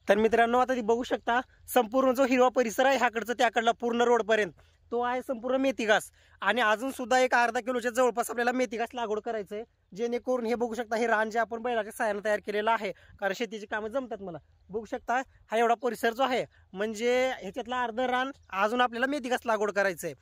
तर मित्रांनो, आता ती बघू शकता संपूर्ण जो हिरवा परिसर आहे ह्याकडचा त्याकडला पूर्ण रोडपर्यंत तो आहे संपूर्ण मेथी घास. आणि अजून सुद्धा एक अर्धा किलोच्या जवळपास आपल्याला मेथी घास लागवड करायचं आहे, जेणेकरून हे बघू शकता हे रान जे आपण बैलाच्या साहाय्याने तयार केलेलं आहे, कारण शेतीची कामं जमतात मला. बघू शकता हा एवढा परिसर जो आहे म्हणजे ह्याच्यातला अर्ध रान अजून आपल्याला मेथी घास लागवड करायचं आहे.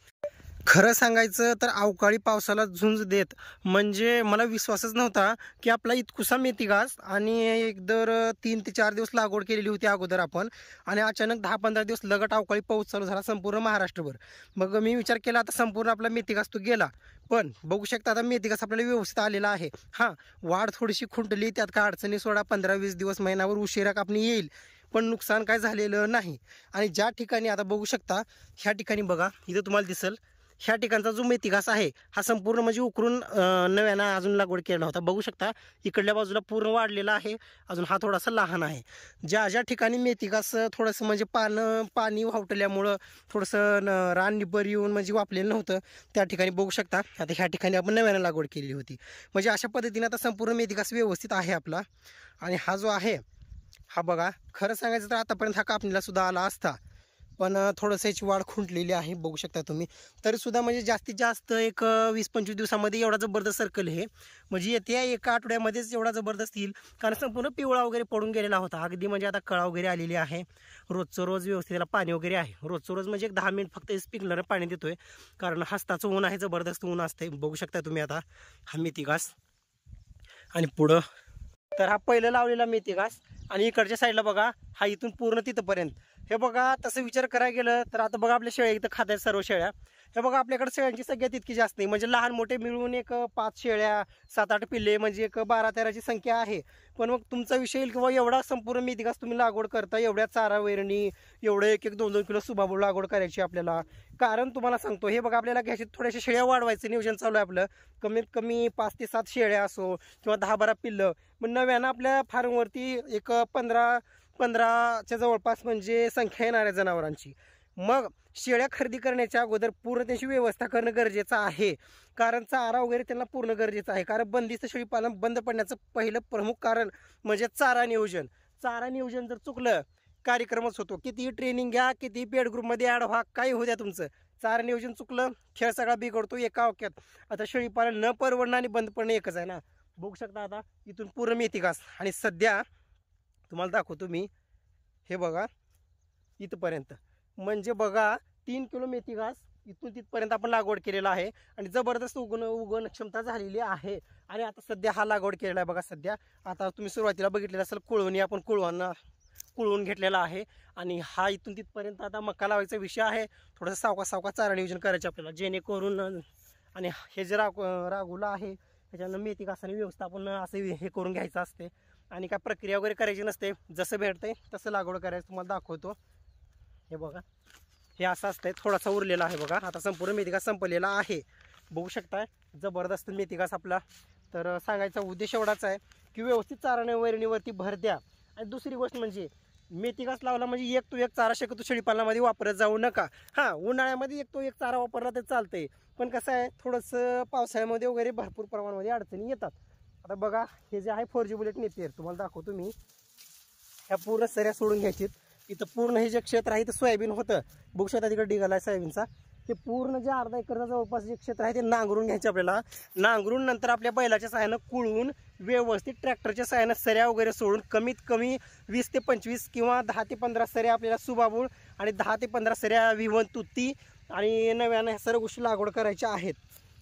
खरं सांगायचं तर अवकाळी पावसाला झुंज देत म्हणजे मला विश्वासच नव्हता की आपला इतकुसा मेथी घास आणि एक दर 3 ते 4 दिवस लागवड केलेली होती अगोदर आपण, आणि अचानक 10-15 दिवस लगट अवकाळी पाऊस चालू झाला संपूर्ण महाराष्ट्रभर. मग मी विचार केला आता संपूर्ण आपला मेथी घास तो गेला, पण बघू शकता आता मेथी घास आपल्याला व्यवस्थित आलेला आहे. हां, वाढ थोडीशी खुंटली, त्यात काय अडचणी सोडा, 15-20 दिवस महिनाभर उशिरा कापणी येईल, पण नुकसान काय झालेलं नाही. आणि ज्या ठिकाणी आता बघू शकता ह्या ठिकाणी बघा, इथं तुम्हाला दिसेल ह्या ठिकाणचा जो मेथी घास आहे हा संपूर्ण म्हणजे उकरून नव्यानं अजून लागवड केला होता. बघू शकता इकडल्या बाजूला पूर्ण वाढलेला आहे, अजून हा थोडासा लहान आहे. ज्या ज्या ठिकाणी मेथी घास थोडंसं म्हणजे पाणी वावटल्यामुळं थोडंसं रान निबर येऊन म्हणजे वापलेलं नव्हतं, त्या ठिकाणी बघू शकता आता ह्या ठिकाणी आपण नव्यानं लागवड केली होती. म्हणजे अशा पद्धतीने आता संपूर्ण मेथी घास व्यवस्थित आहे आपला. आणि हा जो आहे हा बघा, खरं सांगायचं तर आतापर्यंत हा कापणीला सुद्धा आला असता, पण थोडंसं याची वाढ खुंटलेली आहे बघू शकता तुम्ही. तरीसुद्धा म्हणजे जास्तीत जास्त एक 20-25 दिवसामध्ये एवढा जबरदस्त सर्कल हे म्हणजे येत्या एका आठवड्यामध्येच एवढा जबरदस्त येईल, कारण संपूर्ण पिवळा वगैरे पडून गेलेला होता अगदी. म्हणजे आता कळा वगैरे आलेली आहे, रोजचं रोज व्यवस्थित त्याला पाणी वगैरे आहे. रोजचं रोज म्हणजे एक 10 मिनिट फक्त स्प्रिंकलरनं पाणी देतोय, कारण हस्ताचं ऊन आहे, जबरदस्त ऊन असते. बघू शकता तुम्ही आता हा मेथी घास. आणि पुढं तर हा पहिलं लावलेला मेथी घास, आणि इकडच्या साईडला बघा हा इथून पूर्ण तिथंपर्यंत. हे बघा तसं विचार करायला गेलं तर आता बघा आपल्या शेळ्या इथं खात्यात सर्व शेळ्या. हे बघा आपल्याकडे शेळ्यांची संख्या तितकी जास्त नाही, म्हणजे लहान मोठे मिळून एक 5 शेळ्या 7-8 पिल्ले म्हणजे एक 12-13ची संख्या आहे. पण मग तुमचा विषय येईल किंवा एवढा संपूर्ण मेथी घास तुम्ही लागवड करता, एवढ्या चारा वैरणी, एवढे 1-2 किलो सुबाबूळ लागवड करायची आपल्याला. कारण तुम्हाला सांगतो हे बघा आपल्याला घ्यायचे थोड्याशा शेळ्या वाढवायचं नियोजन चालू आहे आपलं. कमीत कमी 5 ते 7 शेळ्या असो किंवा 10-12 पिल्लं. मग नव्यानं आपल्या फार्मवरती एक 15च्या जवळपास म्हणजे संख्या येणार आहे जनावरांची. मग शेळ्या खरेदी करण्याच्या अगोदर पूर्ण त्याची व्यवस्था करणं गरजेचं आहे, कारण चारा वगैरे त्यांना पूर्ण गरजेचं आहे. कारण बंदिस्त शेळी पालन बंद पडण्याचं पहिलं प्रमुख कारण म्हणजे चारा नियोजन. चारा नियोजन जर चुकलं कार्यक्रमच होतो. कितीही ट्रेनिंग घ्या, कितीही पेड ग्रुपमध्ये ॲड व्हा, काही होऊ द्या, तुमचं चारा नियोजन चुकलं खेळ सगळा बिघडतो एका वाक्यात. आता शेळी पालन न परवडणं आणि बंद पडणं एकच आहे ना. बघू शकता आता इथून पूर्ण मेथी घास, आणि सध्या तुम्हाला दाखवतो मी, हे बघा इथपर्यंत म्हणजे बघा 3 किलो मेथी घास इथून तिथपर्यंत आपण लागवड केलेला आहे, आणि जबरदस्त उगवण क्षमता झालेली आहे. आणि आता सध्या हा लागवड केलेला आहे बघा. सध्या आता तुम्ही सुरुवातीला बघितलेलं असेल कुळवणी, आपण कुळवून घेतलेला आहे. आणि हा इथून तिथपर्यंत आता मका लावायचा विषय आहे. थोडंसं सावका चारा नियोजन करायचं आपल्याला, जेणेकरून आणि हे जे रागुला आहे त्याच्यानं मेथी घासाने व्यवस्थापन असं हे करून घ्यायचं असते, आणि काय प्रक्रिया वगैरे करायची नसते. जसं भेटतंय तसं लागवड करायचं. तुम्हाला दाखवतो हे बघा, हे असं असतंय. थोडासा उरलेला आहे बघा, आता संपूर्ण मेथी घास संपलेला आहे. बघू शकताय जबरदस्त मेथी घास आपला. तर सांगायचा उद्देश एवढाच आहे की व्यवस्थित चारा वैरणीवरती भर द्या. आणि दुसरी गोष्ट म्हणजे मेथी घास लावला म्हणजे एक चारा शक्यतो शेळीपालनामध्ये वापरत जाऊ नका. हां, उन्हाळ्यामध्ये एक चारा वापरला तर चालतंय, पण कसं आहे थोडंसं पावसाळ्यामध्ये वगैरे भरपूर प्रमाणामध्ये अडचणी येतात. आता बघा हे जे आहे 4G बुलेट नेपियर तुम्हाला दाखवतो मी. ह्या पूर्ण सऱ्या सोडून घ्यायची. इथं पूर्ण हे जे क्षेत्र आहे ते सोयाबीन होतं, बघू शकता तिकडे डिगाला आहे सोयाबीनचा. ते पूर्ण जे अर्धा एकरचा जवळपास जे क्षेत्र आहे ते नांगरून घ्यायचे आपल्याला. नांगरून नंतर आपल्या बैलाच्या सहाय्यानं कुळवून व्यवस्थित ट्रॅक्टरच्या सहाय्यानं सऱ्या वगैरे सोडून कमीत कमी 20 ते 25 किंवा 10 ते 15 सऱ्या आपल्याला सुबाबूळ आणि 10 ते 15 सऱ्या विवन तुती आणि नव्यानं ह्या सर्व गोष्टी लागवड करायच्या आहेत.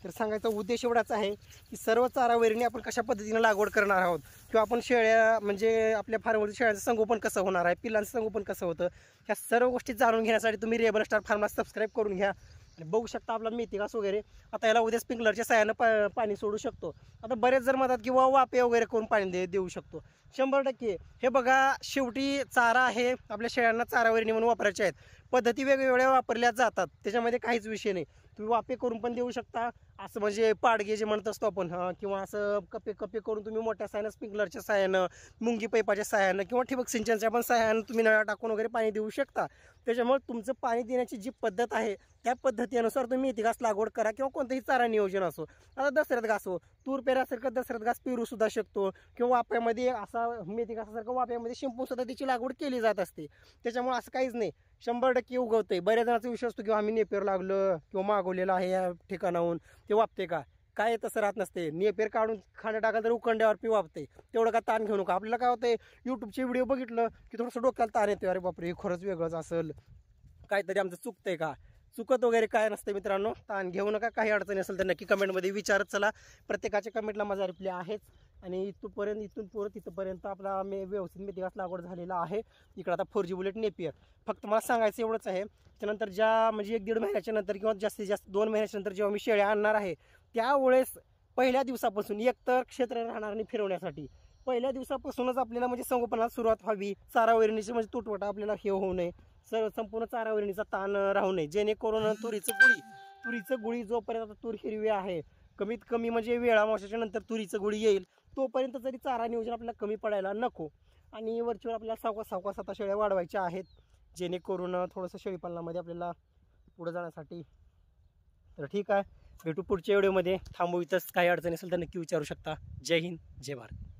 तर सांगायचा उद्देश एवढाच आहे की सर्व चारा वैरणी आपण कशा पद्धतीने लागवड करणार आहोत, किंवा आपण शेळ्या म्हणजे आपल्या फार्मवरती शेळ्यांचं संगोपन कसं होणार आहे, पिल्लांचं संगोपन कसं होतं, ह्या सर्व गोष्टी जाणून घेण्यासाठी तुम्ही रेबल स्टार फार्मला सबस्क्राईब करून घ्या. आणि बघू शकता आपला मेथी घास वगैरे आता याला उद्या स्प्रिंकलरच्या सहाय्यानं पाणी सोडू शकतो. आता बरेच जर म्हणतात किंवा वाफे वगैरे करून पाणी देऊ शकतो. 100% हे बघा शेवटी चारा आहे, आपल्या शेळ्यांना चारा वैरणी म्हणून वापरायचे आहेत. पद्धती वेगवेगळ्या वापरल्या जातात, त्याच्यामध्ये काहीच विषय नाही. तुम्ही वाफे करून पण देऊ शकता, असं म्हणजे पाडगे जे म्हणत असतो आपण किंवा असं कप्पे कप्पे करून तुम्ही मोठ्या साह्यानं स्प्रिंकलरच्या साह्यानं, मुंगी पैपाच्या साह्यानं किंवा ठिबक सिंचनच्या पण साह्यानं तुम्ही नळा टाकून वगैरे पाणी देऊ शकता. त्याच्यामुळे तुमचं पाणी देण्याची जी पद्धत आहे त्या पद्धतीनुसार तुम्ही मेथी घास लागवड करा किंवा कोणतंही चारा नियोजन असो. आता दसऱ्यात घास हो, तूर पेरा असेल का दसऱ्यात घास पेरू सुद्धा शकतो किंवा वाफ्यामध्ये असा मेथी घासासारखं वाफ्यामध्ये शिंपून सुद्धा त्याची लागवड केली जात असते. त्याच्यामुळे असं काहीच नाही, 100% उगवतंय. बऱ्याच जणांचा विश्वास असतो किंवा आम्ही नेपेर लागलं किंवा मागवलेलं आहे या ठिकाणाहून ते वापते का, काय तसं राहत नसते. नेपेर काढून खाणं टाकाल तर उकंड्यावर पी वापते. तेवढं का ताण घेऊ नका. आपल्याला काय होतंय, यूट्यूबचे व्हिडिओ बघितलं की थोडंसं डोक्याला ताण येतो, अरे बापरे हे खरंच वेगळंच असेल, काहीतरी आमचं चुकतंय का. चुकत वगैरे काय नसतं मित्रांनो, ताण घेऊ नका. काही अडचणी असेल तर नक्की कमेंटमध्ये विचारत चला. प्रत्येकाच्या कमेंटला माझा रिप्लाय आहेच. आणि इथून पुढं तिथंपर्यंत आपला व्यवस्थित मेथी घास लागवड झालेला आहे. इकडं आता 4G बुलेट नेपियर. फक्त मला सांगायचं एवढंच आहे, त्यानंतर ज्या म्हणजे 1-1.5 महिन्याच्या नंतर किंवा जास्तीत जास्त 2 महिन्याच्या नंतर जेव्हा मी शेळ्या आणणार आहे त्यावेळेस पहिल्या दिवसापासून एकतर क्षेत्र राहणार आणि फिरवण्यासाठी पहिल्या दिवसापासूनच आपल्याला म्हणजे संगोपनाला सुरुवात व्हावी. चारा वैरणीची म्हणजे तुटवटा आपल्याला हे होऊ नये, संपूर्ण चारा वैरणीचा ताण राहू नये, जेणेकरून तुरीचं गुळी जोपर्यंत आता तूर हिरवी आहे, कमीत कमी म्हणजे वेळामावशाच्या नंतर तुरीचं गुळी येईल तोपर्यंत जरी चारा नियोजन आपल्याला कमी पडायला नको. आणि वरचीवर आपल्याला सावकाश आता शेळ्या वाढवायच्या आहेत, जेणेकरून थोडंसं शेळीपालनामध्ये आपल्याला पुढे जाण्यासाठी. तर ठीक आहे, भेटू पुढच्या व्हिडिओमध्ये. थांबू इथंच. काही अडचणी असेल तर नक्की विचारू शकता. जय हिंद, जय भारत.